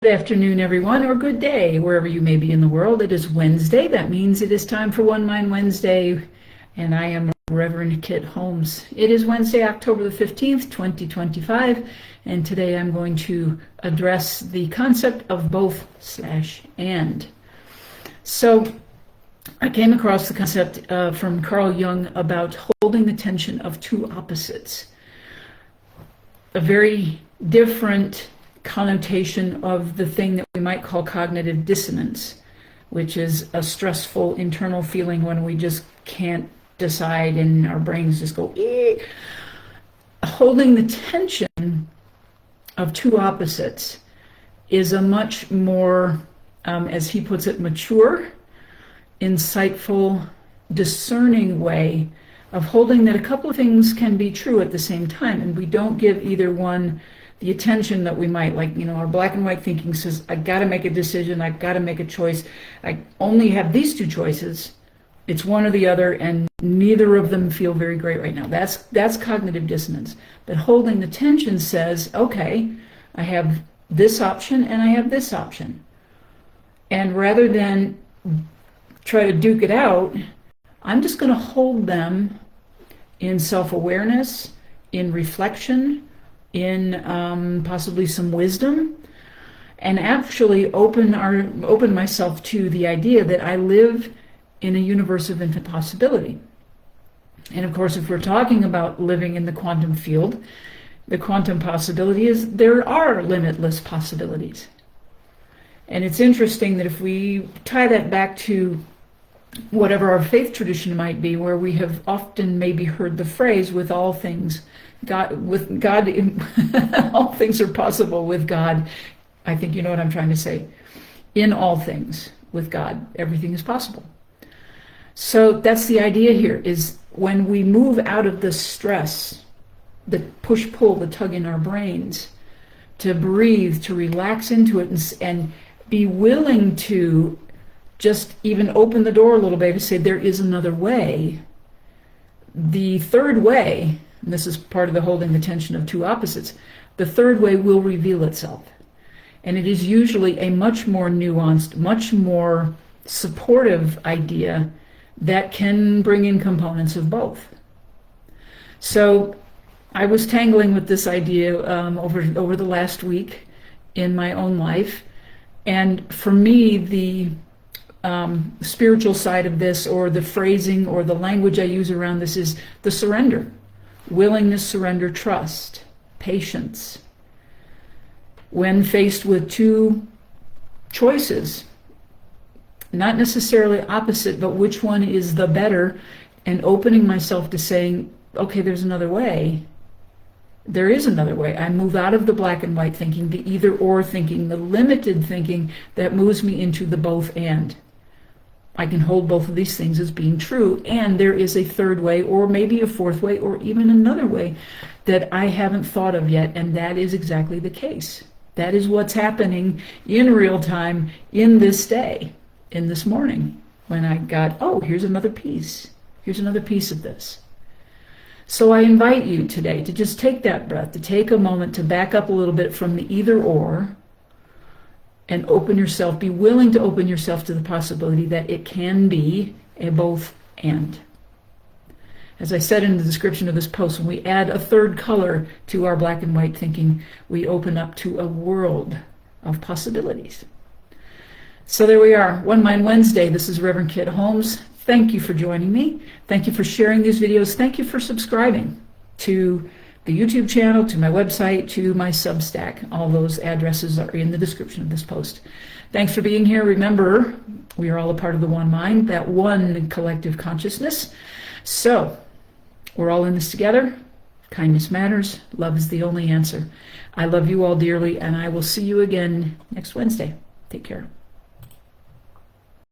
Good afternoon, everyone, or good day, wherever you may be in the world. It is Wednesday. That means it is time for One Mind Wednesday, and I am Reverend Kit Holmes. It is Wednesday, October the 15th, 2025, and today I'm going to address the concept of both/and. So I came across the concept from Carl Jung about holding the tension of two opposites. A very different connotation of the thing that we might call cognitive dissonance, which is a stressful internal feeling when we just can't decide and our brains just go, eeh. Holding the tension of two opposites is a much more, as he puts it, mature, insightful, discerning way of holding that a couple of things can be true at the same time, and we don't give either one the attention that we might, like, our black and white thinking says, I got to make a decision, I've got to make a choice, I only have these two choices, it's one or the other, and neither of them feel very great right now. That's cognitive dissonance. But holding the tension says, okay, I have this option and I have this option. And rather than try to duke it out, I'm just going to hold them in self-awareness, in reflection, in possibly some wisdom, and actually open myself to the idea that I live in a universe of infinite possibility. And of course, if we're talking about living in the quantum field, the quantum possibility is there are limitless possibilities. And it's interesting that if we tie that back to whatever our faith tradition might be, where we have often maybe heard the phrase, with all things, with God, all things are possible with God. I think you know what I'm trying to say. In all things, with God, everything is possible. So that's the idea here, is when we move out of the stress, the push-pull, the tug in our brains, to breathe, to relax into it, and be willing to just even open the door a little bit to say there is another way. The third way, and this is part of the holding the tension of two opposites, the third way will reveal itself. And it is usually a much more nuanced, much more supportive idea that can bring in components of both. So I was tangling with this idea over the last week in my own life. And for me, the spiritual side of this, or the phrasing or the language I use around this, is the surrender. Willingness, surrender, trust, patience. When faced with two choices, not necessarily opposite, but which one is the better, and opening myself to saying, okay, there's another way. There is another way. I move out of the black and white thinking, the either or thinking, the limited thinking that moves me into the both and. I can hold both of these things as being true, and there is a third way, or maybe a fourth way, or even another way that I haven't thought of yet, and that is exactly the case. That is what's happening in real time in this day, in this morning, when I got, oh, here's another piece. Here's another piece of this. So I invite you today to just take that breath, to take a moment to back up a little bit from the either or, and open yourself, be willing to open yourself to the possibility that it can be a both and. As I said in the description of this post, when we add a third color to our black and white thinking, we open up to a world of possibilities. So there we are, One Mind Wednesday. This is Reverend Kit Holmes. Thank you for joining me. Thank you for sharing these videos. Thank you for subscribing to the YouTube channel, to my website, to my Substack. All those addresses are in the description of this post. Thanks for being here. Remember, we are all a part of the one mind, that one collective consciousness. So we're all in this together. Kindness matters. Love is the only answer. I love you all dearly, and I will see you again next Wednesday. Take care.